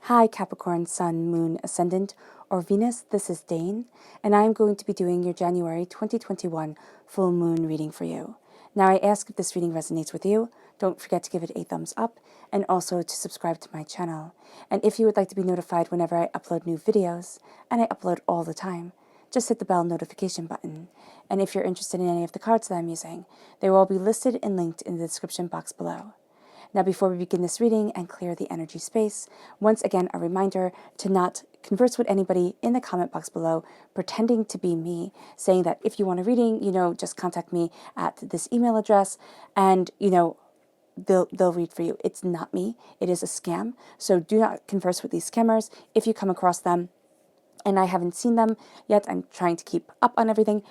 Hi Capricorn, Sun, Moon, Ascendant, or Venus, this is Dane, and I am going to be doing your January 2021 full moon reading for you. Now I ask if this reading resonates with you, don't forget to give it a thumbs up, and also to subscribe to my channel. And if you would like to be notified whenever I upload new videos, and I upload all the time, just hit the bell notification button. And if you're interested in any of the cards that I'm using, they will all be listed and linked in the description box below. Now, before we begin this reading and clear the energy space, once again, a reminder to not converse with anybody in the comment box below, pretending to be me, saying that if you want a reading, just contact me at this email address and, they'll read for you. It's not me. It is a scam. So do not converse with these scammers. If you come across them and I haven't seen them yet, I'm trying to keep up on everything.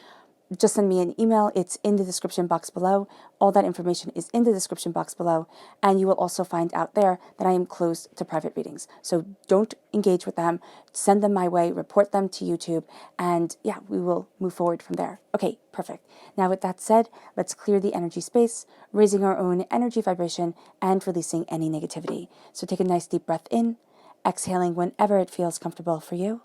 Just send me an email. It's in the description box below. All that information is in the description box below. And you will also find out there that I am closed to private readings. So don't engage with them. Send them my way. Report them to YouTube. And yeah, we will move forward from there. Okay, perfect. Now with that said, let's clear the energy space, raising our own energy vibration and releasing any negativity. So take a nice deep breath in, exhaling whenever it feels comfortable for you.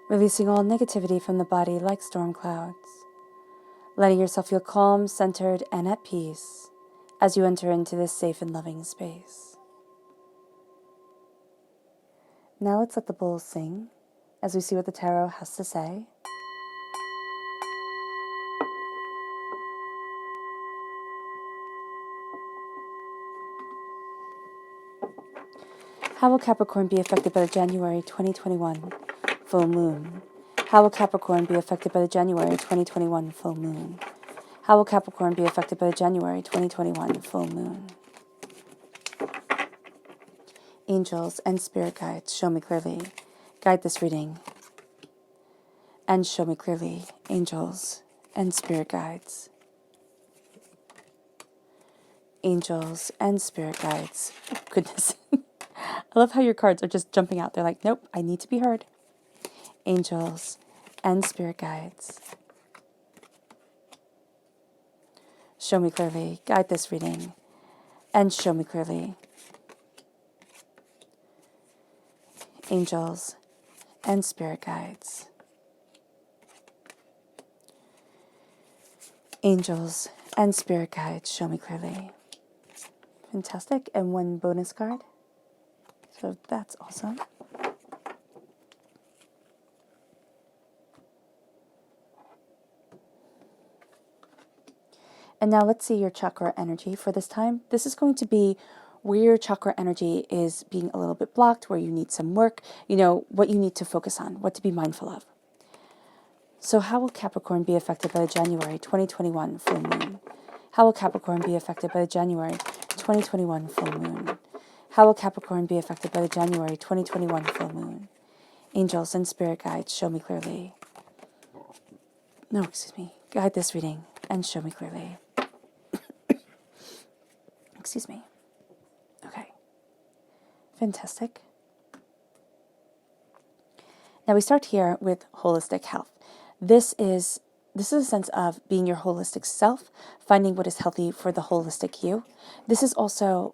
Releasing all negativity from the body like storm clouds. Letting yourself feel calm, centered, and at peace as you enter into this safe and loving space. Now let's let the bowls sing as we see what the tarot has to say. How will Capricorn be affected by the January 2021 full moon? How will Capricorn be affected by the January 2021 full moon? How will Capricorn be affected by the January 2021 full moon? Angels and spirit guides, show me clearly. Guide this reading. And show me clearly, angels and spirit guides. Angels and spirit guides. Oh, goodness. I love how your cards are just jumping out. They're like, nope, I need to be heard. Angels and spirit guides. Show me clearly. Guide this reading. And show me clearly. Angels and spirit guides. Angels and spirit guides, show me clearly. Fantastic. And one bonus card. So that's awesome. And now let's see your chakra energy for this time. This is going to be where your chakra energy is being a little bit blocked, where you need some work, what you need to focus on, what to be mindful of. So how will Capricorn be affected by the January 2021 full moon? How will Capricorn be affected by the January 2021 full moon? How will Capricorn be affected by the January 2021 full moon? Angels and spirit guides, show me clearly. No, excuse me. Guide this reading and show me clearly. Excuse me. Okay. Fantastic. Now we start here with holistic health. This is a sense of being your holistic self, finding what is healthy for the holistic you. This is also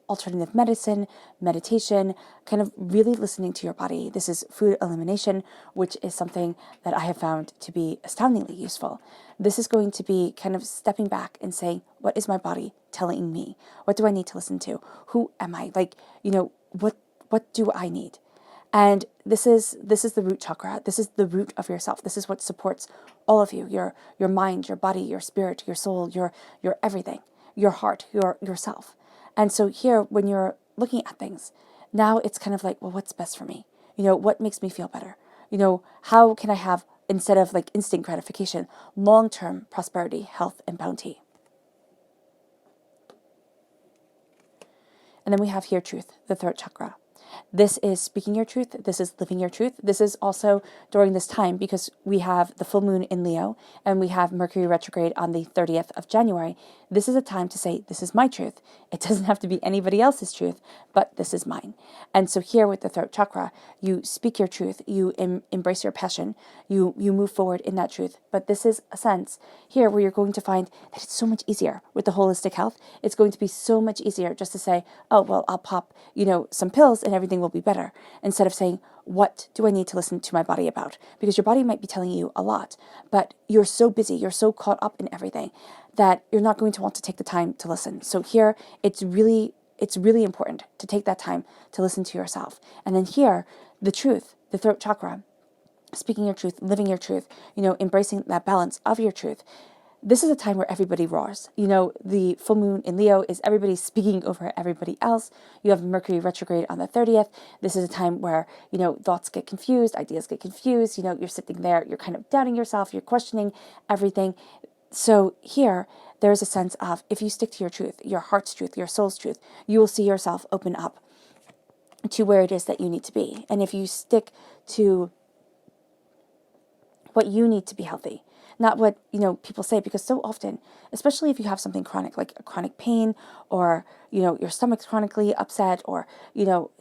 alternative medicine, meditation, kind of really listening to your body. This is food elimination, which is something that I have found to be astoundingly useful. This is going to be kind of stepping back and saying, what is my body telling me? What do I need to listen to? Who am I? Like, what do I need? And this is the root chakra. This is the root of yourself. This is what supports all of you, your mind, your body, your spirit, your soul, your everything, your heart, yourself. And so here, when you're looking at things, now it's kind of like, well, what's best for me? What makes me feel better? How can I have, instead of like instant gratification, long-term prosperity, health, and bounty? And then we have here truth, the throat chakra. This is speaking your truth. This is living your truth. This is also during this time, because we have the full moon in Leo and we have Mercury retrograde on the 30th of January. This is a time to say, this is my truth. It doesn't have to be anybody else's truth, but this is mine. And so here with the throat chakra, you speak your truth, you embrace your passion, you move forward in that truth. But this is a sense here where you're going to find that it's so much easier with the holistic health. It's going to be so much easier just to say, oh, well, I'll pop, some pills and everything will be better, instead of saying, what do I need to listen to my body about? Because your body might be telling you a lot, but you're so busy, you're so caught up in everything that you're not going to want to take the time to listen. So here, it's really important to take that time to listen to yourself. And then here, the truth, the throat chakra, speaking your truth, living your truth, embracing that balance of your truth. This is a time where everybody roars. The full moon in Leo is everybody speaking over everybody else. You have Mercury retrograde on the 30th. This is a time where, thoughts get confused, ideas get confused. You're sitting there, you're kind of doubting yourself, you're questioning everything. So here, there's a sense of, if you stick to your truth, your heart's truth, your soul's truth, you will see yourself open up to where it is that you need to be. And if you stick to what you need to be healthy, not what, people say, because so often, especially if you have something chronic, like a chronic pain, or, your stomach's chronically upset, or,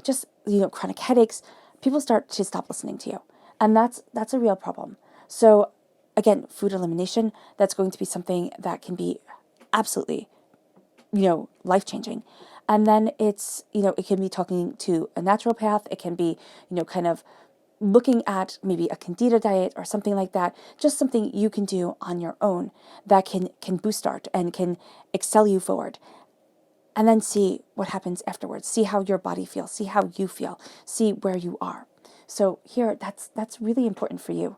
just, chronic headaches, people start to stop listening to you. And that's a real problem. So again, food elimination, that's going to be something that can be absolutely, life-changing. And then it's, it can be talking to a naturopath. It can be, kind of looking at maybe a candida diet or something like that, just something you can do on your own that can boost start and can excel you forward. And then see what happens afterwards. See how your body feels. See how you feel. See where you are. So here, that's really important for you,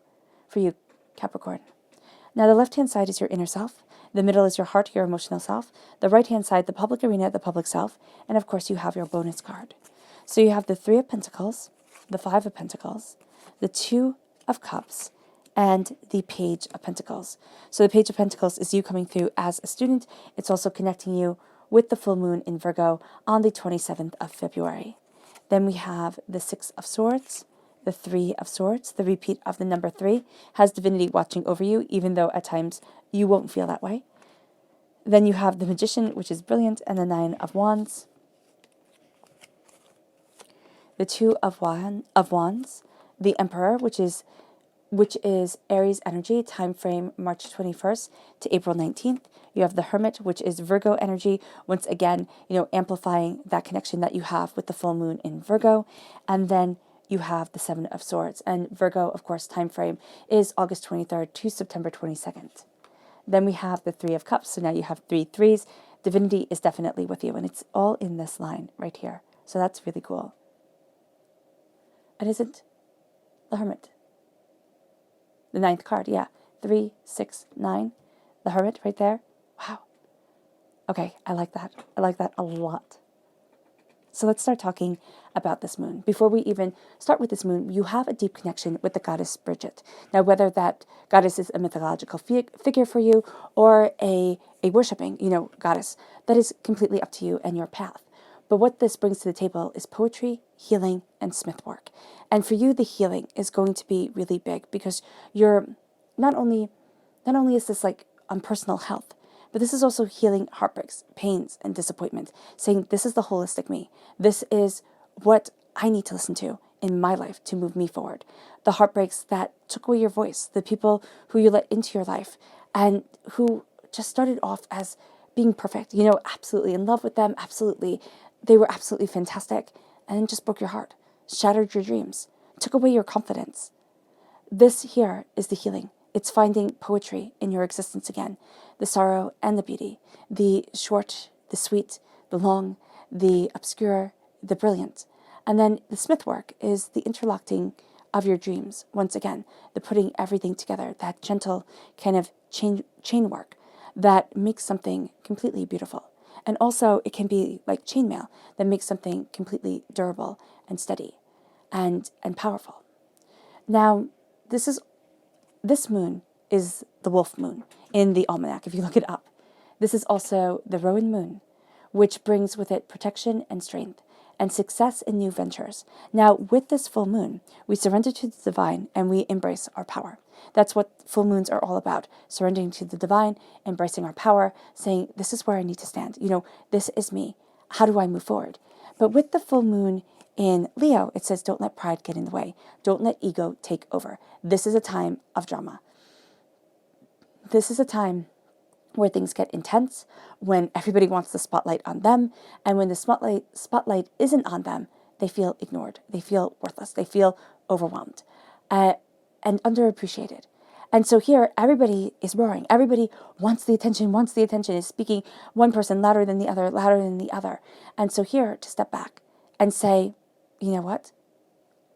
Capricorn. Now, the left-hand side is your inner self. The middle is your heart, your emotional self. The right-hand side, the public arena, the public self. And of course, you have your bonus card. So you have the 3 of Pentacles, the 5 of Pentacles, the 2 of Cups, and the Page of Pentacles. So the Page of Pentacles is you coming through as a student. It's also connecting you with the full moon in Virgo on the 27th of February. Then we have the 6 of Swords, the 3 of Swords. The repeat of the number 3 has divinity watching over you, even though at times you won't feel that way. Then you have the Magician, which is brilliant, and the 9 of Wands. The 2 of Wands, the Emperor, which is Aries energy, time frame March 21st to April 19th. You have the Hermit, which is Virgo energy, once again, amplifying that connection that you have with the full moon in Virgo. And then you have the 7 of Swords. And Virgo, of course, time frame is August 23rd to September 22nd. Then we have the 3 of Cups. So now you have 3 threes. Divinity is definitely with you. And it's all in this line right here. So that's really cool. And isn't the Hermit the 9th card? Yeah. 3, 6, 9. The Hermit right there. Wow. Okay, I like that. I like that a lot. So let's start talking about this moon. Before we even start with this moon, you have a deep connection with the goddess Bridget. Now, whether that goddess is a mythological figure for you or a worshipping, goddess, that is completely up to you and your path. But what this brings to the table is poetry, healing, and smith work. And for you, the healing is going to be really big, because you're not only is this like on personal health, but this is also healing heartbreaks, pains, and disappointment, saying this is the holistic me. This is what I need to listen to in my life to move me forward. The heartbreaks that took away your voice, the people who you let into your life and who just started off as being perfect, absolutely in love with them, absolutely they were absolutely fantastic, and then just broke your heart, shattered your dreams, took away your confidence. This here is the healing. It's finding poetry in your existence again, the sorrow and the beauty, the short, the sweet, the long, the obscure, the brilliant. And then the smith work is the interlocking of your dreams. Once again, the putting everything together, that gentle kind of chain work that makes something completely beautiful. And also it can be like chainmail that makes something completely durable and steady and powerful. Now, this moon is the wolf moon in the almanac, if you look it up. This is also the rowan moon, which brings with it protection and strength and success in new ventures. Now, with this full moon, we surrender to the divine and we embrace our power. That's what full moons are all about, surrendering to the divine, embracing our power, saying, this is where I need to stand. This is me. How do I move forward? But with the full moon in Leo, it says, don't let pride get in the way. Don't let ego take over. This is a time of drama. This is a time where things get intense, when everybody wants the spotlight on them, and when the spotlight isn't on them, they feel ignored, they feel worthless, they feel overwhelmed, and underappreciated. And so here, everybody is roaring. Everybody wants the attention, is speaking one person louder than the other. And so here, to step back and say, you know what?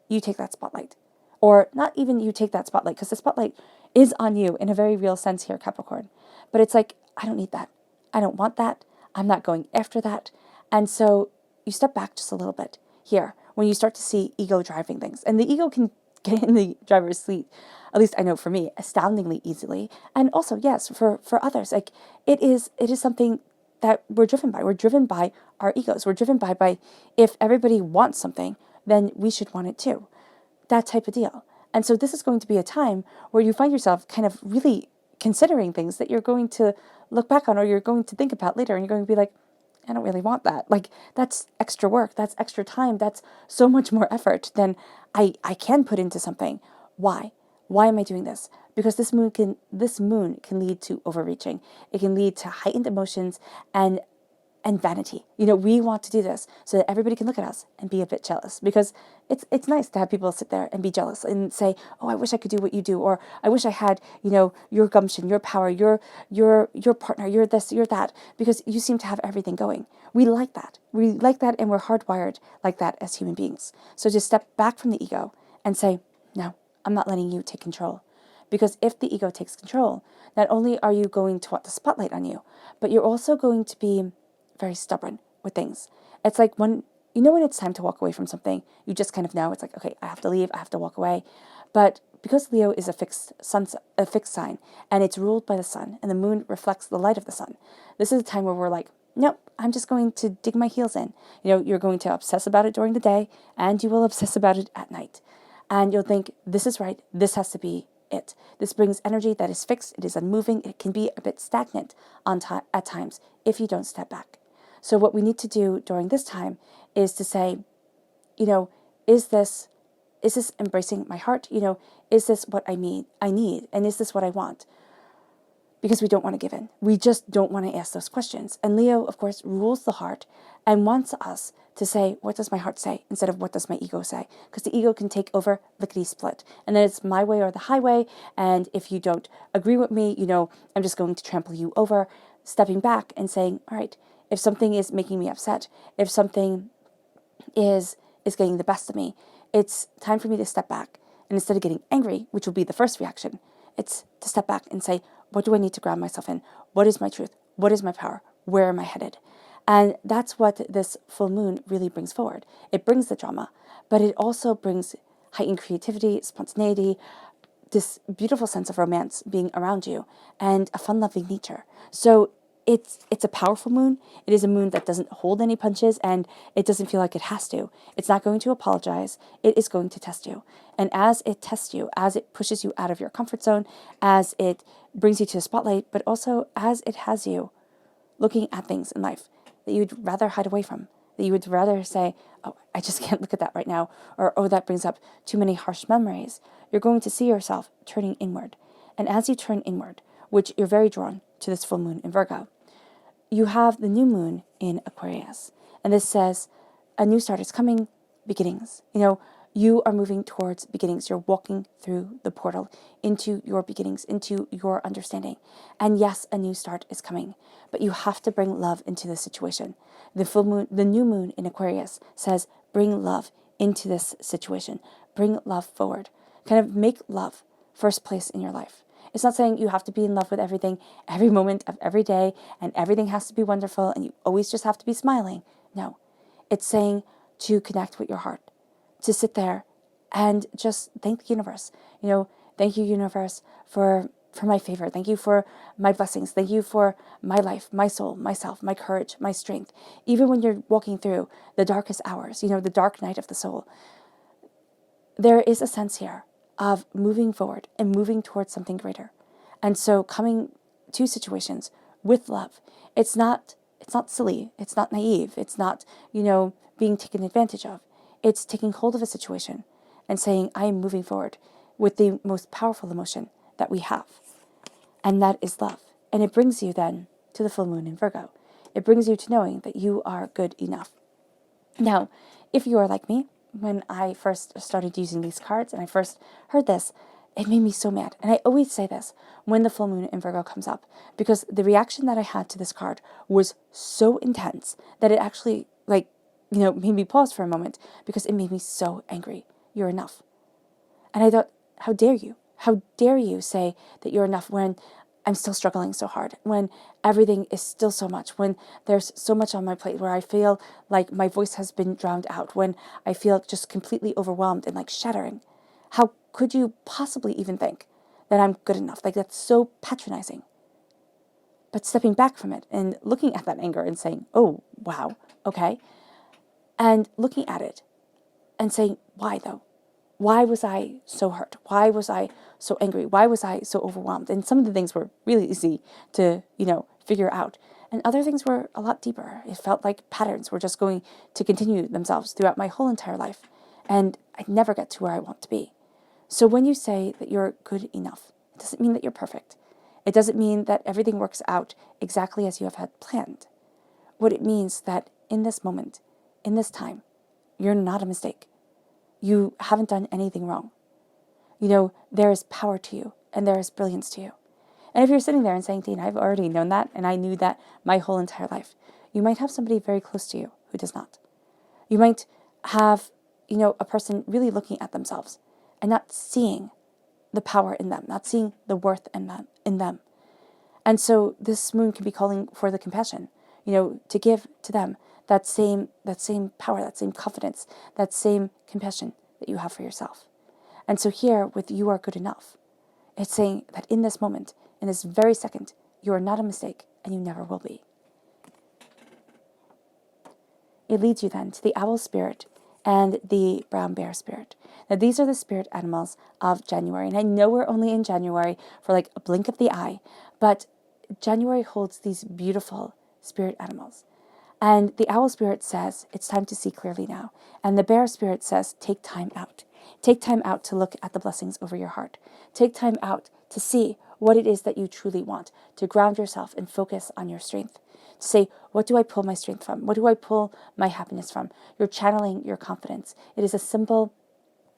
You take that spotlight. Or not even you take that spotlight, because the spotlight is on you in a very real sense here, Capricorn. But it's like, I don't need that. I don't want that. I'm not going after that. And so you step back just a little bit here when you start to see ego driving things. And the ego can get in the driver's seat, at least I know for me, astoundingly easily. And also, yes, for others, like it is something that we're driven by. We're driven by our egos. We're driven by if everybody wants something, then we should want it too. That type of deal. And so this is going to be a time where you find yourself kind of really considering things that you're going to look back on or you're going to think about later, and you're going to be like, I don't really want that. Like, that's extra work, that's extra time, that's so much more effort than I can put into something. Why? Why am I doing this? Because this moon can lead to overreaching. It can lead to heightened emotions and vanity. We want to do this so that everybody can look at us and be a bit jealous, because it's nice to have people sit there and be jealous and say, oh, I wish I could do what you do, or I wish I had, your gumption, your power, your partner, you're this, you're that, because you seem to have everything going. We like that. We like that, and we're hardwired like that as human beings. So just step back from the ego and say, no, I'm not letting you take control. Because if the ego takes control, not only are you going to want the spotlight on you, but you're also going to be very stubborn with things. It's like when it's time to walk away from something, you just kind of know. It's like, okay, I have to leave, I have to walk away. But because Leo is a fixed sign, and it's ruled by the sun, and the moon reflects the light of the sun, this is a time where we're like, nope, I'm just going to dig my heels in. You're going to obsess about it during the day, and you will obsess about it at night. And you'll think, this is right, this has to be it. This brings energy that is fixed, it is unmoving, it can be a bit stagnant at times if you don't step back. So what we need to do during this time is to say, is this embracing my heart? Is this what I need, and is this what I want? Because we don't want to give in. We just don't want to ask those questions. And Leo, of course, rules the heart and wants us to say, what does my heart say, instead of what does my ego say? Because the ego can take over lickety-split. And then it's my way or the highway. And if you don't agree with me, I'm just going to trample you over. Stepping back and saying, all right, if something is making me upset, if something is getting the best of me, it's time for me to step back. And instead of getting angry, which will be the first reaction, it's to step back and say, what do I need to ground myself in? What is my truth? What is my power? Where am I headed? And that's what this full moon really brings forward. It brings the drama, but it also brings heightened creativity, spontaneity, this beautiful sense of romance being around you, and a fun-loving nature. So it's a powerful moon. It is a moon that doesn't hold any punches, and it doesn't feel like it has to. It's not going to apologize. It is going to test you. And as it tests you, as it pushes you out of your comfort zone, as it brings you to the spotlight, but also as it has you looking at things in life that you'd rather hide away from, that you would rather say, oh, I just can't look at that right now, or oh, that brings up too many harsh memories, you're going to see yourself turning inward. And as you turn inward, which you're very drawn to this full moon in Virgo, you have the new moon in Aquarius. And this says a new start is coming, beginnings. You are moving towards beginnings. You're walking through the portal into your beginnings, into your understanding. And yes, a new start is coming, but you have to bring love into the situation. The full moon, the new moon in Aquarius says, bring love into this situation. Bring love forward. Kind of make love first place in your life. It's not saying you have to be in love with everything, every moment of every day, and everything has to be wonderful, and you always just have to be smiling. No, it's saying to connect with your heart, to sit there and just thank the universe. Thank you, universe, for my favor. Thank you for my blessings. Thank you for my life, my soul, myself, my courage, my strength. Even when you're walking through the darkest hours, the dark night of the soul, there is a sense here of moving forward and moving towards something greater. And so coming to situations with love, it's not silly, it's not naive, it's not, being taken advantage of. It's taking hold of a situation and saying, I am moving forward with the most powerful emotion that we have. And that is love. And it brings you then to the full moon in Virgo. It brings you to knowing that you are good enough. Now, if you are like me, when I first started using these cards and I first heard this, it made me so mad. And I always say this when the full moon in Virgo comes up, because the reaction that I had to this card was so intense that it actually, made me pause for a moment because it made me so angry. You're enough. And I thought, how dare you? How dare you say that you're enough when I'm still struggling so hard, when everything is still so much, when there's so much on my plate, where I feel like my voice has been drowned out, when I feel just completely overwhelmed and like shattering. How could you possibly even think that I'm good enough? That's so patronizing. But stepping back from it and looking at that anger and saying, oh, wow, okay. And looking at it and saying, why though? Why was I so hurt? Why was I so angry? Why was I so overwhelmed? And some of the things were really easy to, figure out. And other things were a lot deeper. It felt like patterns were just going to continue themselves throughout my whole entire life. And I'd never get to where I want to be. So when you say that you're good enough, it doesn't mean that you're perfect. It doesn't mean that everything works out exactly as you have had planned. What it means that in this moment, in this time, you're not a mistake. You haven't done anything wrong. There is power to you and there is brilliance to you. And if you're sitting there and saying, Dean, I've already known that and I knew that my whole entire life, you might have somebody very close to you who does not. You might have, a person really looking at themselves and not seeing the power in them, not seeing the worth in them. And so this moon can be calling for the compassion, to give to them that same power, that same confidence, that same compassion that you have for yourself. And so here with you are good enough, it's saying that in this moment, in this very second, you are not a mistake and you never will be. It leads you then to the owl spirit and the brown bear spirit. Now these are the spirit animals of January. And I know we're only in January for like a blink of the eye, but January holds these beautiful spirit animals. And the owl spirit says, it's time to see clearly now. And the bear spirit says, take time out. Take time out to look at the blessings over your heart. Take time out to see what it is that you truly want, to ground yourself and focus on your strength. To say, what do I pull my strength from? What do I pull my happiness from? You're channeling your confidence. It is a symbol.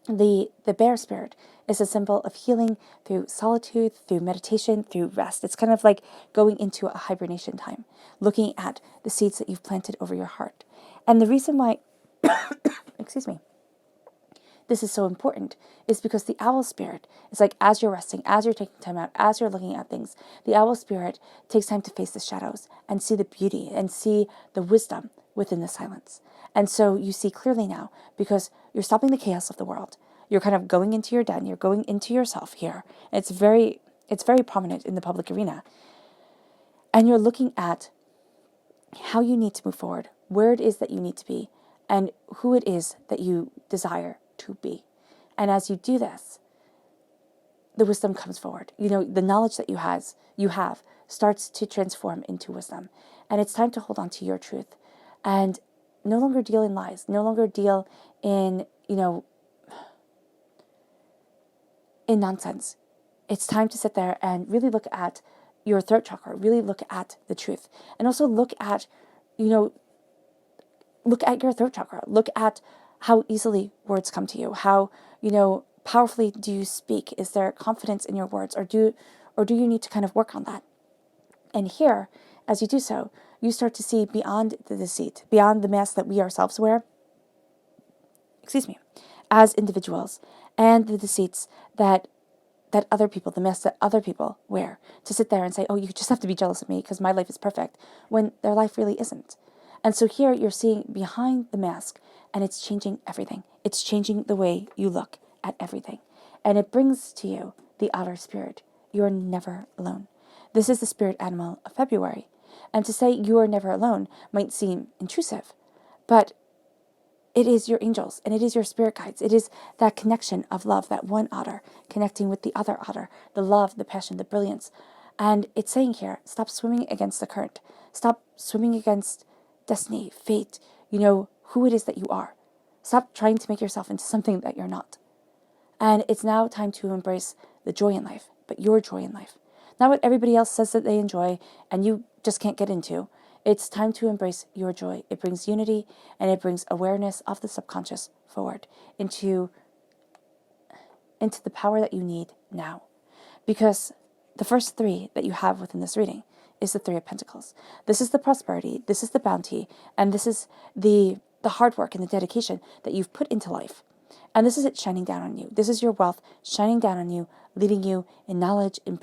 The bear spirit is a symbol of healing through solitude, through meditation, through rest. It's kind of like going into a hibernation time, looking at the seeds that you've planted over your heart. And the reason why, excuse me, this is so important is because the owl spirit is like, as you're resting, as you're taking time out, as you're looking at things, the owl spirit takes time to face the shadows and see the beauty and see the wisdom within the silence. And so you see clearly now because you're stopping the chaos of the world. You're kind of going into your den. You're going into yourself here. It's very prominent in the public arena. And you're looking at how you need to move forward, where it is that you need to be, and who it is that you desire to be. And as you do this, the wisdom comes forward. The knowledge that you have starts to transform into wisdom. And it's time to hold on to your truth and no longer deal in lies, no longer deal in, in nonsense. It's time to sit there and really look at your throat chakra, really look at the truth, and also look at, look at your throat chakra. Look at how easily words come to you. How, powerfully do you speak? Is there confidence in your words, or do you need to kind of work on that? And here, as you do so, you start to see beyond the deceit, beyond the mask that we ourselves wear, as individuals, and the deceits that other people, the masks that other people wear, to sit there and say, oh, you just have to be jealous of me because my life is perfect, when their life really isn't. And so here you're seeing behind the mask, and it's changing everything. It's changing the way you look at everything. And it brings to you the outer spirit. You are never alone. This is the spirit animal of February. And to say you are never alone might seem intrusive, but it is your angels, and it is your spirit guides. It is that connection of love, that one otter connecting with the other otter, the love, the passion, the brilliance. And it's saying here, stop swimming against the current. Stop swimming against destiny, fate, who it is that you are. Stop trying to make yourself into something that you're not. And it's now time to embrace the joy in life, but your joy in life. Not what everybody else says that they enjoy and you just can't get into. It's time to embrace your joy. It brings unity, and it brings awareness of the subconscious forward into the power that you need now. Because the first three that you have within this reading is the Three of Pentacles. This is the prosperity, this is the bounty, and this is the hard work and the dedication that you've put into life. And this is it shining down on you. This is your wealth shining down on you, leading you in knowledge, in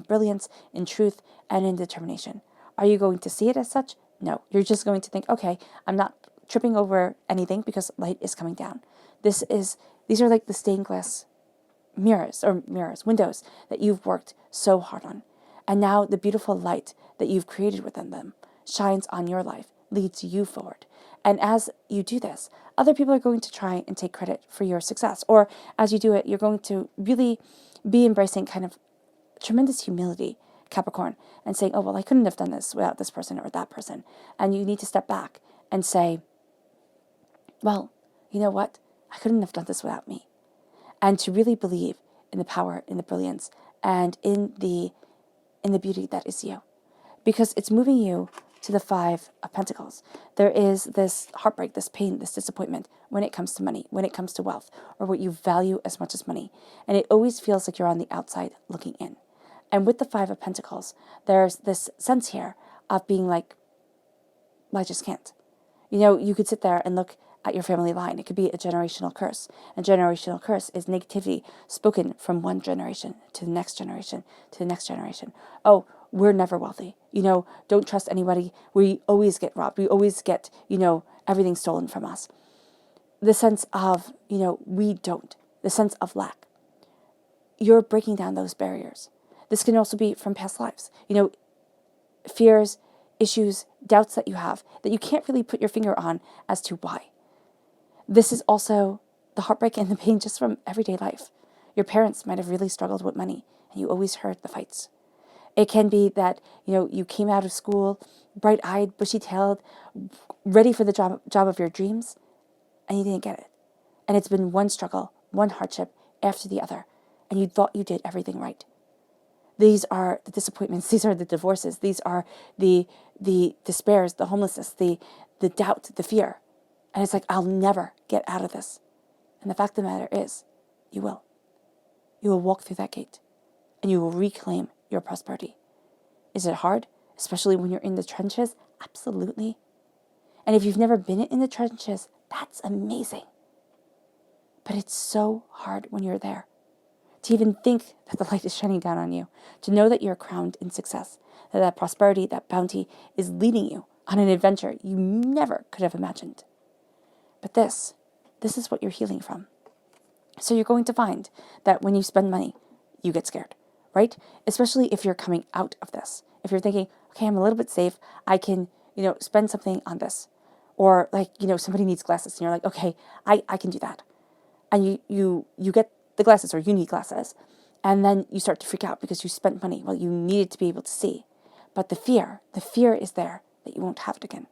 brilliance, in truth, and in determination. Are you going to see it as such? No. You're just going to think, okay, I'm not tripping over anything because light is coming down. These are like the stained glass windows that you've worked so hard on. And now the beautiful light that you've created within them shines on your life, leads you forward. And as you do this, other people are going to try and take credit for your success. Or as you do it, you're going to really be embracing kind of tremendous humility, Capricorn, and saying, oh, well, I couldn't have done this without this person or that person. And you need to step back and say, well, you know what? I couldn't have done this without me. And to really believe in the power, in the brilliance, and in the beauty that is you. Because it's moving you to the Five of Pentacles. There is this heartbreak, this pain, this disappointment when it comes to money, when it comes to wealth, or what you value as much as money. And it always feels like you're on the outside looking in. And with the Five of Pentacles, there's this sense here of being like, well, I just can't. You could sit there and look at your family line. It could be a generational curse. A generational curse is negativity spoken from one generation to the next generation to the next generation. Oh, we're never wealthy. Don't trust anybody. We always get robbed. We always get, everything stolen from us. The sense of, we don't. The sense of lack. You're breaking down those barriers. This can also be from past lives. Fears, issues, doubts that you have that you can't really put your finger on as to why. This is also the heartbreak and the pain just from everyday life. Your parents might have really struggled with money, and you always heard the fights. It can be that, you came out of school bright-eyed, bushy-tailed, ready for the job of your dreams, and you didn't get it. And it's been one struggle, one hardship after the other, and you thought you did everything right. These are the disappointments. These are the divorces. These are the despairs, the homelessness, the doubt, the fear. And it's like, I'll never get out of this. And the fact of the matter is, you will. You will walk through that gate, and you will reclaim your prosperity. Is it hard? Especially when you're in the trenches? Absolutely. And if you've never been in the trenches, that's amazing. But it's so hard when you're there. To even think that the light is shining down on you, to know that you're crowned in success, that prosperity, that bounty is leading you on an adventure you never could have imagined. But this is what you're healing from. So you're going to find that when you spend money, you get scared, right? Especially if you're coming out of this. If you're thinking, okay, I'm a little bit safe, I can, spend something on this. Or somebody needs glasses, and you're like, okay, I can do that. And you get the glasses, or you need glasses, and then you start to freak out because you spent money. Well, you needed to be able to see, but the fear is there that you won't have it again.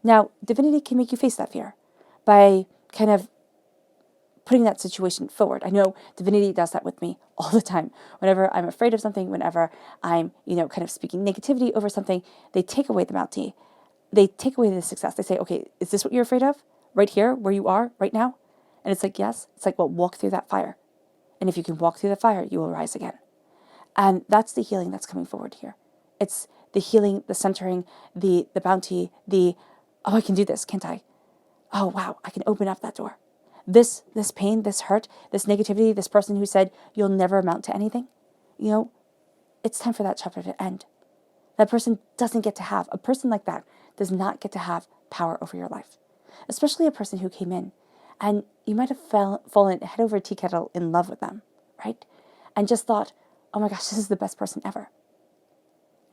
Now, divinity can make you face that fear by kind of putting that situation forward. I know divinity does that with me all the time. Whenever I'm afraid of something, whenever I'm kind of speaking negativity over something, they take away the bounty, they take away the success. They say, okay, is this what you're afraid of? Right here, where you are right now? And it's like, yes. It's like, well, walk through that fire. And if you can walk through the fire, you will rise again. And that's the healing that's coming forward here. It's the healing, the centering, the bounty, oh, I can do this, can't I? Oh, wow, I can open up that door. This pain, this hurt, this negativity, this person who said you'll never amount to anything, it's time for that chapter to end. That person doesn't get to have, a person like that does not get to have power over your life. Especially a person who came in and you might have fallen head over tea kettle in love with them, right? And just thought, oh my gosh, this is the best person ever.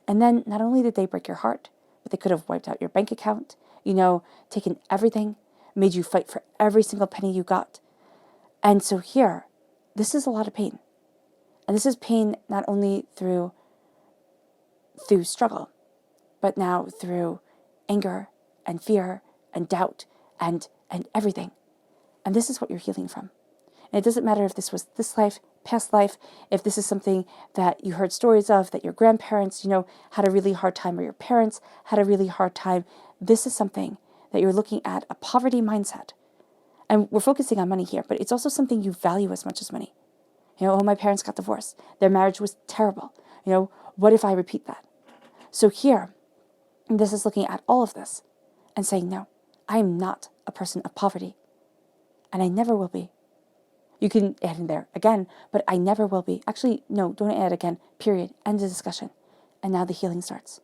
And then not only did they break your heart, but they could have wiped out your bank account, taken everything, made you fight for every single penny you got. And so here, this is a lot of pain. And this is pain not only through struggle, but now through anger and fear and doubt and everything. And this is what you're healing from. And it doesn't matter if this was this life, past life, if this is something that you heard stories of, that your grandparents, had a really hard time, or your parents had a really hard time. This is something that you're looking at, a poverty mindset. And we're focusing on money here, but it's also something you value as much as money. Oh, my parents got divorced. Their marriage was terrible. What if I repeat that? So here, this is looking at all of this and saying, no, I am not a person of poverty. And I never will be. You can add in there again, but I never will be. Actually, no, don't add again, period. End of discussion. And now the healing starts.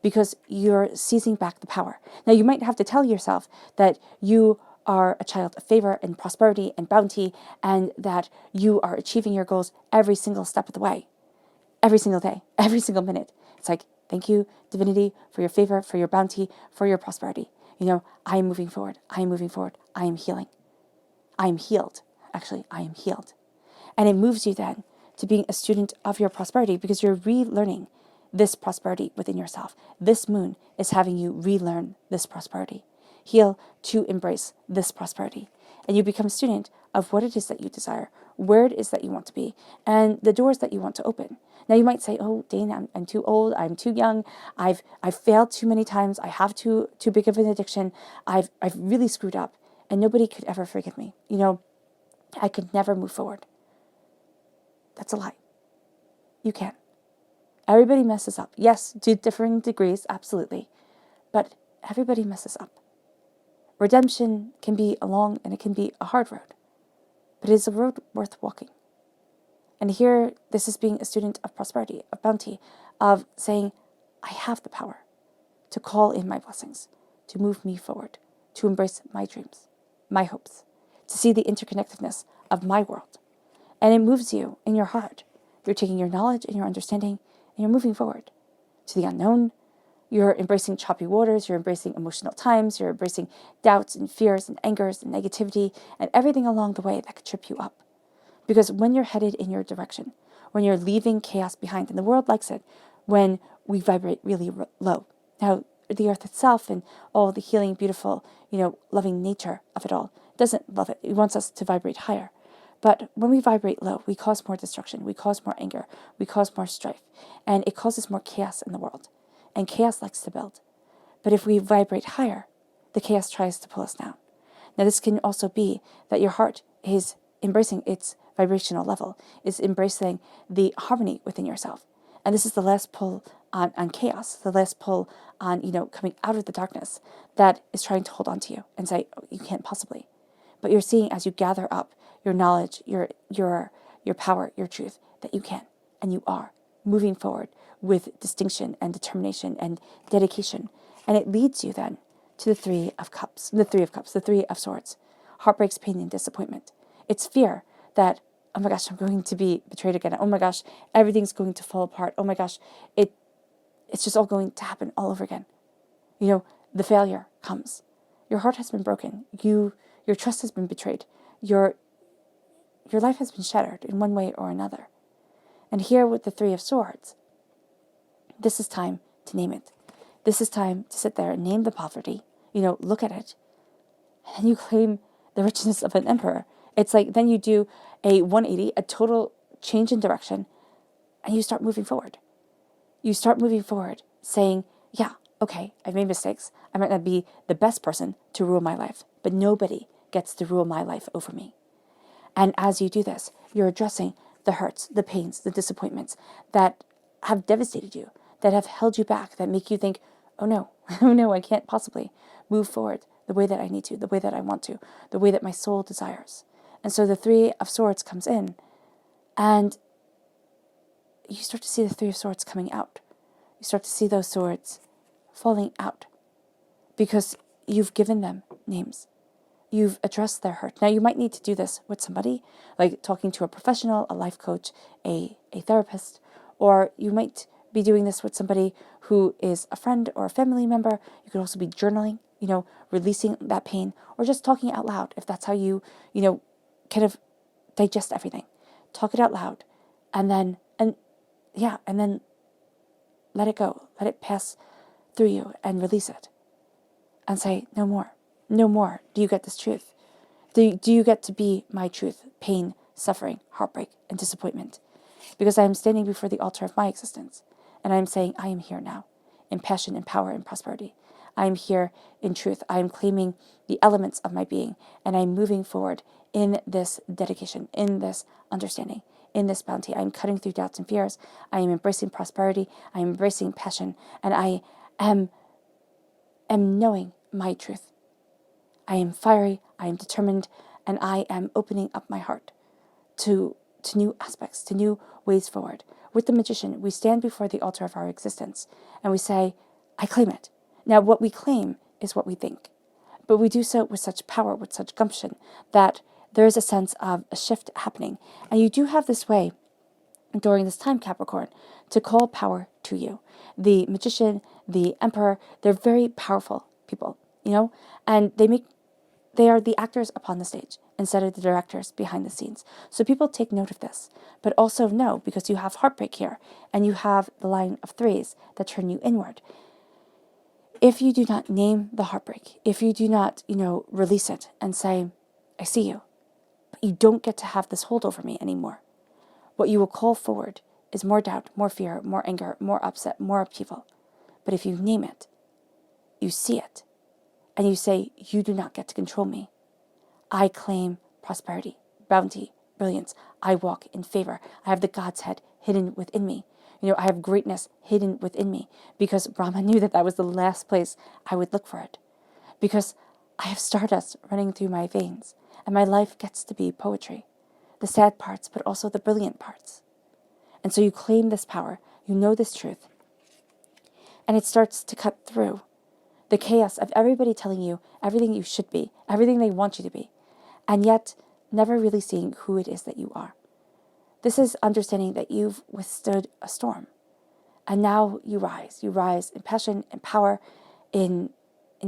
Because you're seizing back the power. Now, you might have to tell yourself that you are a child of favor and prosperity and bounty, and that you are achieving your goals every single step of the way, every single day, every single minute. It's like, thank you, divinity, for your favor, for your bounty, for your prosperity. I am moving forward. I am moving forward. I am healing. I am healed. Actually, I am healed. And it moves you then to being a student of your prosperity, because you're relearning this prosperity within yourself. This moon is having you relearn this prosperity. Heal to embrace this prosperity. And you become a student of what it is that you desire, where it is that you want to be, and the doors that you want to open. Now you might say, oh, Dane, I'm too old, I'm too young, I've failed too many times, I have too big of an addiction, I've really screwed up, and nobody could ever forgive me. I could never move forward. That's a lie. You can. Everybody messes up. Yes, to differing degrees, absolutely. But everybody messes up. Redemption can be a long and it can be a hard road. But it is a road worth walking. And here, this is being a student of prosperity, of bounty, of saying, I have the power to call in my blessings, to move me forward, to embrace my dreams, my hopes, to see the interconnectedness of my world. And it moves you in your heart. You're taking your knowledge and your understanding, and you're moving forward to the unknown. You're embracing choppy waters, you're embracing emotional times, you're embracing doubts and fears and angers and negativity and everything along the way that could trip you up. Because when you're headed in your direction, when you're leaving chaos behind, and the world likes it when we vibrate really low. Now, the earth itself and all the healing, beautiful, loving nature of it all doesn't love it. It wants us to vibrate higher. But when we vibrate low, we cause more destruction, we cause more anger, we cause more strife, and it causes more chaos in the world. And chaos likes to build. But if we vibrate higher, the chaos tries to pull us down. Now, this can also be that your heart is embracing its vibrational level, is embracing the harmony within yourself. And this is the last pull on chaos, the last pull on, coming out of the darkness that is trying to hold on to you and say, oh, you can't possibly. But you're seeing as you gather up your knowledge, your power, your truth, that you can and you are moving forward with distinction and determination and dedication. And it leads you then to the Three of Cups, the Three of Swords. Heartbreaks, pain, and disappointment. It's fear that, oh my gosh, I'm going to be betrayed again. Oh my gosh, everything's going to fall apart. Oh my gosh, it's just all going to happen all over again. The failure comes. Your heart has been broken. Your trust has been betrayed. Your life has been shattered in one way or another. And here with the Three of Swords, this is time to name it. This is time to sit there and name the poverty, look at it, and then you claim the richness of an emperor. It's like then you do a 180, a total change in direction, and you start moving forward. You start moving forward saying, yeah, okay, I've made mistakes. I might not be the best person to rule my life, but nobody gets to rule my life over me. And as you do this, you're addressing the hurts, the pains, the disappointments that have devastated you, that have held you back, that make you think, oh no, oh no, I can't possibly move forward the way that I need to, the way that I want to, the way that my soul desires. And so the Three of Swords comes in, and you start to see the Three of Swords coming out. You start to see those swords falling out because you've given them names. You've addressed their hurt. Now, you might need to do this with somebody, like talking to a professional, a life coach, a therapist, or you might be doing this with somebody who is a friend or a family member. You could also be journaling, releasing that pain, or just talking out loud if that's how you, kind of digest everything. Talk it out loud, and then let it go. Let it pass through you and release it. And say, no more. No more. Do you get this truth? Do you get to be my truth? Pain, suffering, heartbreak, and disappointment. Because I am standing before the altar of my existence. And I am saying, I am here now. In passion, in power, in prosperity. I am here in truth. I am claiming the elements of my being. And I am moving forward in this dedication, in this understanding, in this bounty. I am cutting through doubts and fears. I am embracing prosperity. I am embracing passion. And I am knowing my truth. I am fiery, I am determined, and I am opening up my heart to new aspects, to new ways forward. With the Magician, we stand before the altar of our existence, and we say, I claim it. Now, what we claim is what we think. But we do so with such power, with such gumption, that there is a sense of a shift happening. And you do have this way, during this time, Capricorn, to call power to you. The Magician, the Emperor, they're very powerful people, and they are the actors upon the stage instead of the directors behind the scenes. So people take note of this, but also know, because you have heartbreak here and you have the line of threes that turn you inward. If you do not name the heartbreak, if you do not, release it and say, I see you, but you don't get to have this hold over me anymore. What you will call forward is more doubt, more fear, more anger, more upset, more upheaval. But if you name it, you see it, and you say, you do not get to control me. I claim prosperity, bounty, brilliance. I walk in favor. I have the God's head hidden within me. I have greatness hidden within me, because Brahma knew that was the last place I would look for it. Because I have stardust running through my veins, and my life gets to be poetry. The sad parts, but also the brilliant parts. And so you claim this power, you know this truth, and it starts to cut through the chaos of everybody telling you everything you should be, everything they want you to be, and yet never really seeing who it is that you are. This is understanding that you've withstood a storm, and now you rise in passion and power, in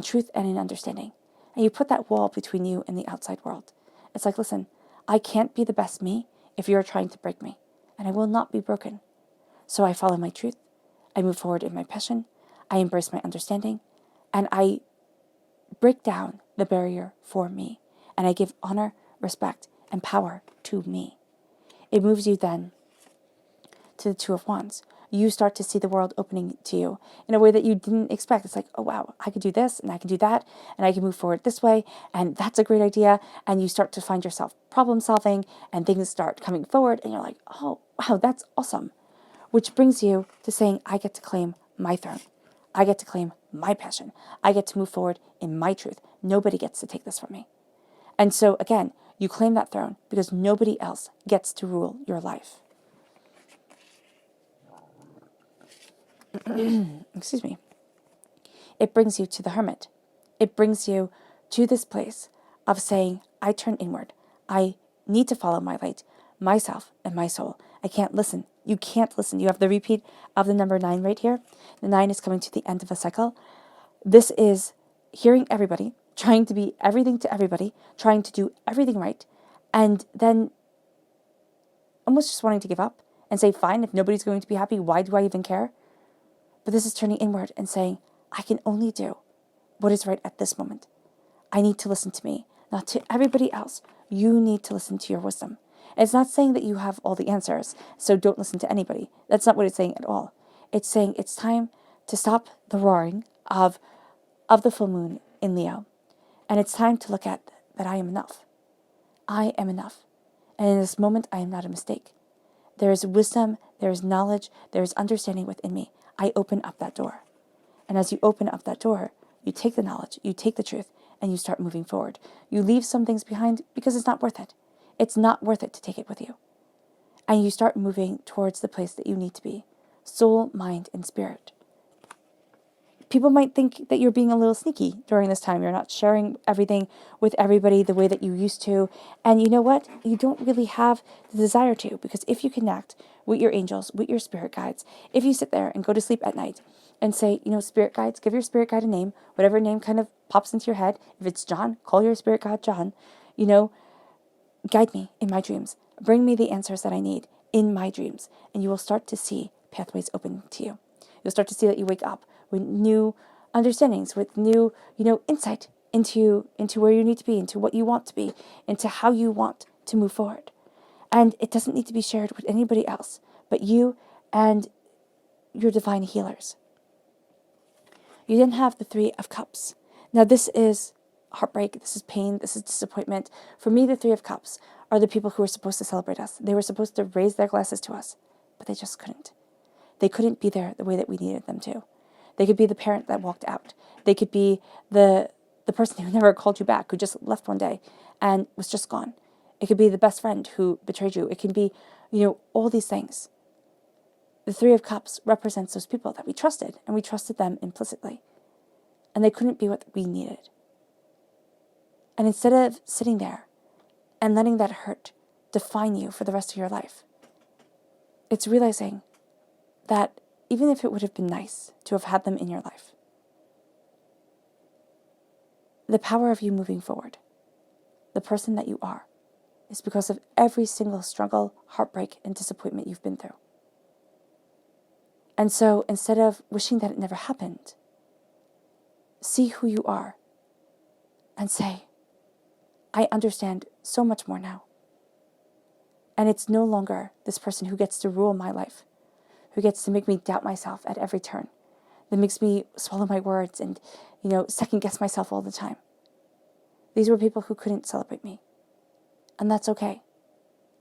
truth and in understanding. And you put that wall between you and the outside world. It's like, listen, I can't be the best me if you're trying to break me, and I will not be broken. So I follow my truth, I move forward in my passion, I embrace my understanding, and I break down the barrier for me, and I give honor, respect, and power to me. It moves you then to the Two of Wands. You start to see the world opening to you in a way that you didn't expect. It's like, oh wow, I could do this, and I can do that, and I can move forward this way, and that's a great idea. And you start to find yourself problem solving, and things start coming forward, and you're like, oh wow, that's awesome. Which brings you to saying, I get to claim my throne. I get to claim my passion. I get to move forward in my truth. Nobody gets to take this from me. And so again, you claim that throne because nobody else gets to rule your life. Excuse me. It brings you to the Hermit. It brings you to this place of saying, I turn inward. I need to follow my light, myself, and my soul. I can't listen. You can't listen. You have the repeat of the number 9 right here. The 9 is coming to the end of a cycle. This is hearing everybody, trying to be everything to everybody, trying to do everything right, and then almost just wanting to give up and say, fine, if nobody's going to be happy, why do I even care? But this is turning inward and saying, I can only do what is right at this moment. I need to listen to me, not to everybody else. You need to listen to your wisdom. It's not saying that you have all the answers, so don't listen to anybody. That's not what it's saying at all. It's saying it's time to stop the roaring of the full moon in Leo. And it's time to look at that I am enough. I am enough. And in this moment, I am not a mistake. There is wisdom, there is knowledge, there is understanding within me. I open up that door. And as you open up that door, you take the knowledge, you take the truth, and you start moving forward. You leave some things behind because it's not worth it. It's not worth it to take it with you. And you start moving towards the place that you need to be. Soul, mind, and spirit. People might think that you're being a little sneaky during this time. You're not sharing everything with everybody the way that you used to. And you know what? You don't really have the desire to, because if you connect with your angels, with your spirit guides, if you sit there and go to sleep at night and say, spirit guides, give your spirit guide a name, whatever name kind of pops into your head. If it's John, call your spirit guide John. Guide me in my dreams. Bring me the answers that I need in my dreams. And you will start to see pathways open to you. You'll start to see that you wake up with new understandings, with new, insight into where you need to be, into what you want to be, into how you want to move forward. And it doesn't need to be shared with anybody else but you and your divine healers. You then have the Three of Cups. Now this is heartbreak, this is pain, this is disappointment. For me, the Three of Cups are the people who were supposed to celebrate us. They were supposed to raise their glasses to us, but they just couldn't. They couldn't be there the way that we needed them to. They could be the parent that walked out. They could be the person who never called you back, who just left one day and was just gone. It could be the best friend who betrayed you. It can be, all these things. The Three of Cups represents those people that we trusted, and we trusted them implicitly. And they couldn't be what we needed. And instead of sitting there and letting that hurt define you for the rest of your life, it's realizing that even if it would have been nice to have had them in your life, the power of you moving forward, the person that you are, is because of every single struggle, heartbreak, and disappointment you've been through. And so instead of wishing that it never happened, see who you are and say, I understand so much more now. And it's no longer this person who gets to rule my life, who gets to make me doubt myself at every turn, that makes me swallow my words and, second guess myself all the time. These were people who couldn't celebrate me. And that's okay,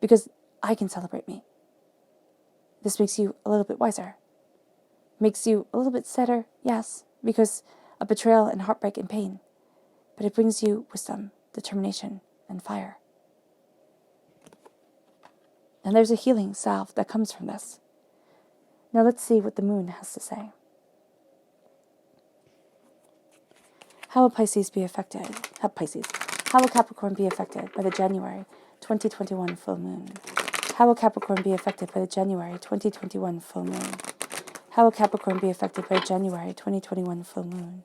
because I can celebrate me. This makes you a little bit wiser. Makes you a little bit sadder, yes, because of betrayal and heartbreak and pain. But it brings you wisdom, determination, and fire. And there's a healing salve that comes from this. Now let's see what the moon has to say. How will Pisces be affected? How will Capricorn be affected by the January 2021 full moon? How will Capricorn be affected by the January 2021 full moon? How will Capricorn be affected by January 2021 full moon?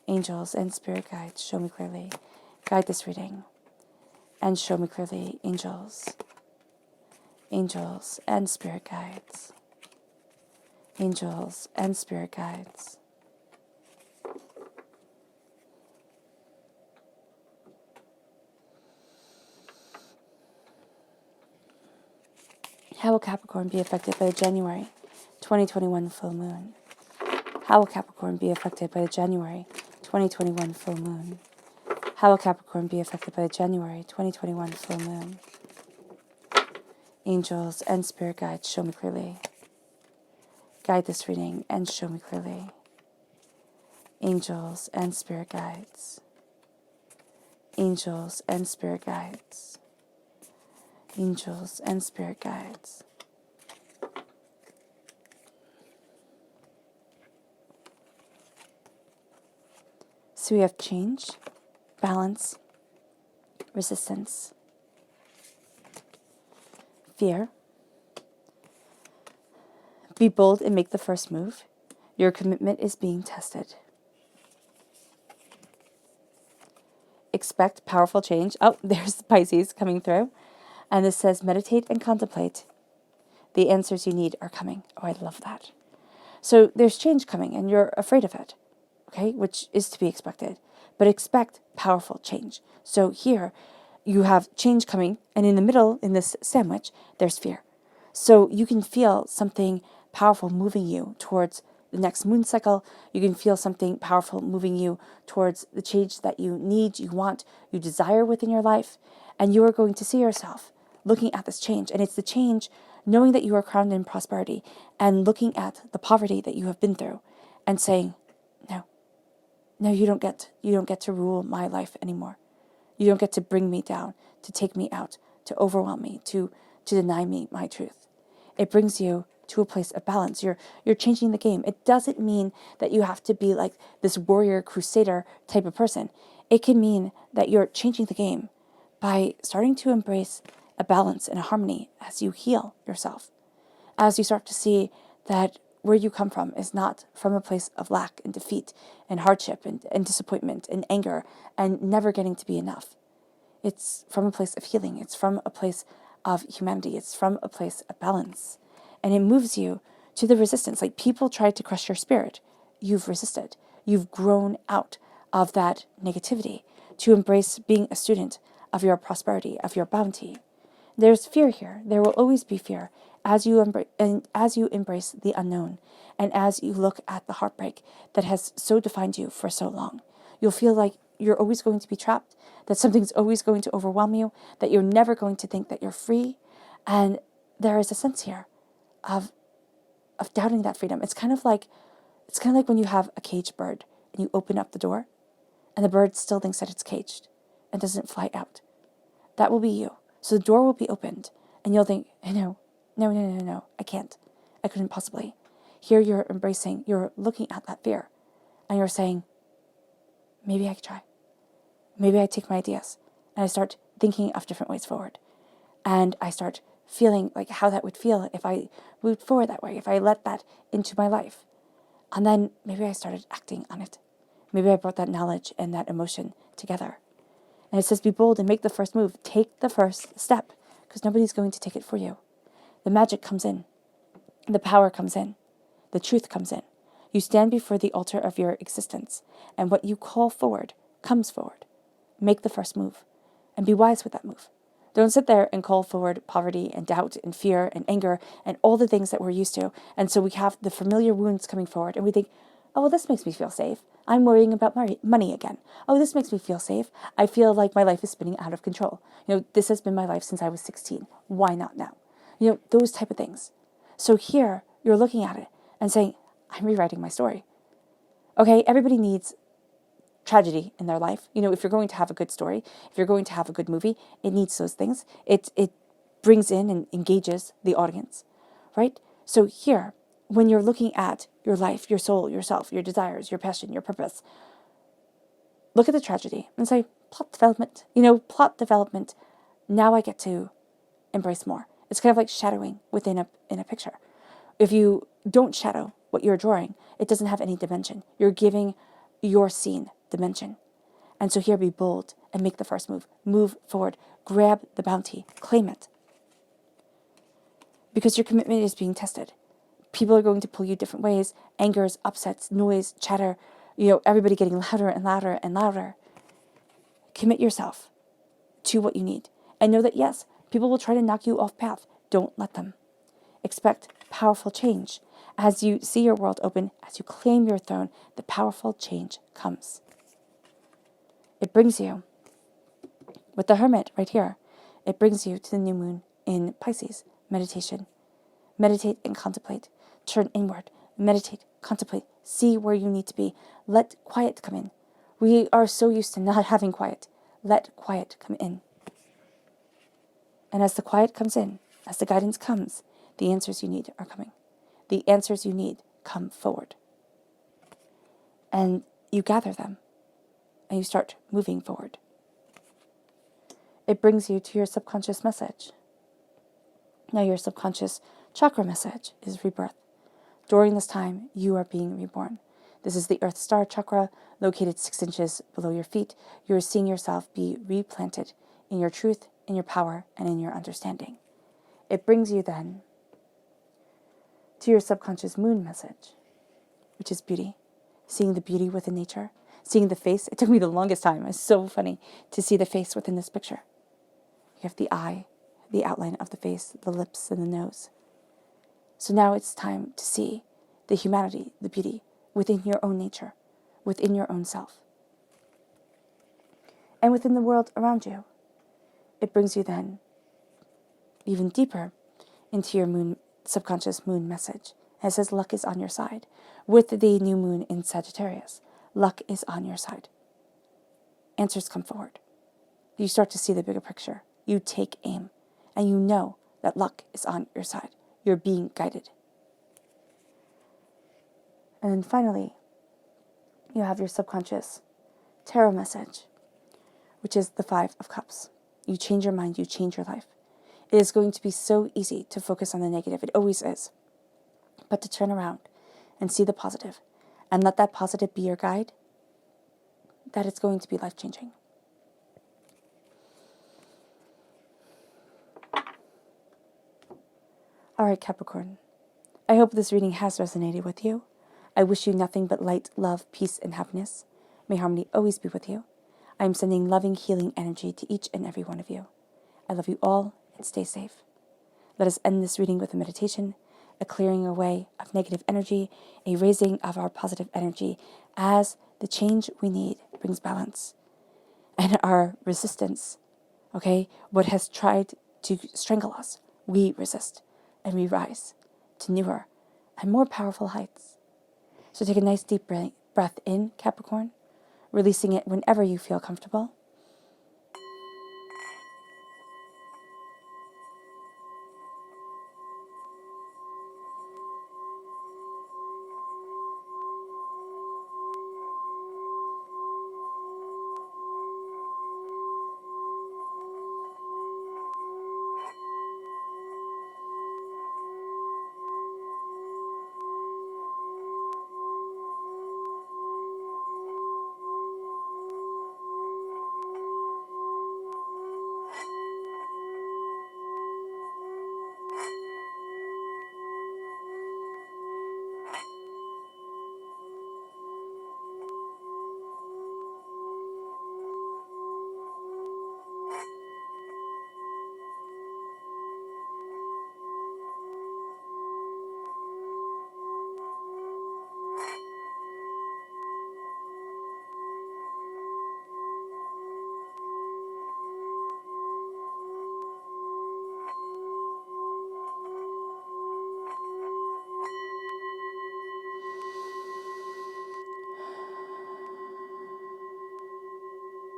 Angels and spirit guides, show me clearly. Guide this reading. And show me clearly, angels. Angels and spirit guides. Angels and spirit guides. How will Capricorn be affected by the January 2021 full moon? How will Capricorn be affected by the January 2021 full moon? How will Capricorn be affected by the January 2021 full moon? Angels and spirit guides, show me clearly. Guide this reading and show me clearly. Angels and spirit guides. Angels and spirit guides. Angels and spirit guides. So we have change, balance, resistance, fear. Be bold and make the first move. Your commitment is being tested. Expect powerful change. Oh, there's Pisces coming through. And this says, meditate and contemplate. The answers you need are coming. Oh, I love that. So there's change coming and you're afraid of it, okay, which is to be expected. But expect powerful change. So here you have change coming, and in the middle, in this sandwich, there's fear. So you can feel something powerful moving you towards the next moon cycle, you can feel something powerful moving you towards the change that you need, you want, you desire within your life. And you are going to see yourself looking at this change. And it's the change knowing that you are crowned in prosperity and looking at the poverty that you have been through and saying, no, no, you don't get to rule my life anymore. You don't get to bring me down, to take me out, to overwhelm me, to deny me my truth. It brings you to a place of balance. You're changing the game. It doesn't mean that you have to be like this warrior crusader type of person. It can mean that you're changing the game by starting to embrace a balance and a harmony as you heal yourself, as you start to see that where you come from is not from a place of lack and defeat and hardship and disappointment and anger and never getting to be enough. It's from a place of healing. It's from a place of humanity. It's from a place of balance. And it moves you to the resistance. Like people tried to crush your spirit. You've resisted. You've grown out of that negativity to embrace being a student of your prosperity, of your bounty. There's fear here. There will always be fear as you embrace the unknown and as you look at the heartbreak that has so defined you for so long. You'll feel like you're always going to be trapped, that something's always going to overwhelm you, that you're never going to think that you're free. And there is a sense here of doubting that freedom. It's kind of like when you have a caged bird and you open up the door and the bird still thinks that it's caged and doesn't fly out. That will be you. So the door will be opened and you'll think, no, I can't. I couldn't possibly. Here you're embracing, you're looking at that fear and you're saying, maybe I could try. Maybe I take my ideas and I start thinking of different ways forward. And I start feeling like how that would feel if I moved forward that way, if I let that into my life. And then maybe I started acting on it. Maybe I brought that knowledge and that emotion together. And it says, be bold and make the first move. Take the first step because nobody's going to take it for you. The magic comes in. The power comes in. The truth comes in. You stand before the altar of your existence, and what you call forward comes forward. Make the first move, and be wise with that move. Don't sit there and call forward poverty and doubt and fear and anger and all the things that we're used to. And so we have the familiar wounds coming forward, and we think, oh, well, this makes me feel safe. I'm worrying about money again. Oh, this makes me feel safe. I feel like my life is spinning out of control. This has been my life since I was 16. Why not now? Those type of things. So here, you're looking at it and saying, I'm rewriting my story. Okay, everybody needs tragedy in their life. If you're going to have a good story, if you're going to have a good movie, it needs those things. It brings in and engages the audience, right? So here, when you're looking at your life, your soul, yourself, your desires, your passion, your purpose, look at the tragedy and say, plot development. Plot development. Now I get to embrace more. It's kind of like shadowing within a picture. If you don't shadow what you're drawing, it doesn't have any dimension. You're giving your scene dimension. And so here, be bold and make the first move. Move forward. Grab the bounty. Claim it. Because your commitment is being tested. People are going to pull you different ways. Angers, upsets, noise, chatter. Everybody getting louder and louder and louder. Commit yourself to what you need. And know that, yes, people will try to knock you off path. Don't let them. Expect powerful change. As you see your world open, as you claim your throne, the powerful change comes. It brings you, with the Hermit right here, it brings you to the new moon in Pisces. Meditation. Meditate and contemplate. Turn inward. Meditate, contemplate. See where you need to be. Let quiet come in. We are so used to not having quiet. Let quiet come in. And as the quiet comes in, as the guidance comes, the answers you need are coming. The answers you need come forward. And you gather them, and you start moving forward. It brings you to your subconscious message. Now your subconscious chakra message is rebirth. During this time, you are being reborn. This is the Earth Star chakra, located 6 inches below your feet. You are seeing yourself be replanted in your truth, in your power, and in your understanding. It brings you then to your subconscious moon message, which is beauty. Seeing the beauty within nature, seeing the face. It took me the longest time. It's so funny to see the face within this picture. You have the eye, the outline of the face, the lips, and the nose. So now it's time to see the humanity, the beauty within your own nature, within your own self, and within the world around you. It brings you then even deeper into your subconscious moon message. And it says luck is on your side. With the new moon in Sagittarius, luck is on your side. Answers come forward. You start to see the bigger picture. You take aim, and you know that luck is on your side. You're being guided. And then finally, you have your subconscious tarot message, which is the 5 of Cups. You change your mind, you change your life. It is going to be so easy to focus on the negative. It always is. But to turn around and see the positive and let that positive be your guide, that it's going to be life-changing. All right, Capricorn. I hope this reading has resonated with you. I wish you nothing but light, love, peace, and happiness. May harmony always be with you. I am sending loving, healing energy to each and every one of you. I love you all, and stay safe. Let us end this reading with a meditation, a clearing away of negative energy, a raising of our positive energy as the change we need brings balance. And our resistance, what has tried to strangle us, we resist and we rise to newer and more powerful heights. So take a nice deep breath in, Capricorn, releasing it whenever you feel comfortable.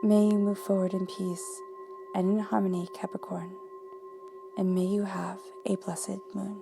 May you move forward in peace and in harmony, Capricorn, and may you have a blessed moon.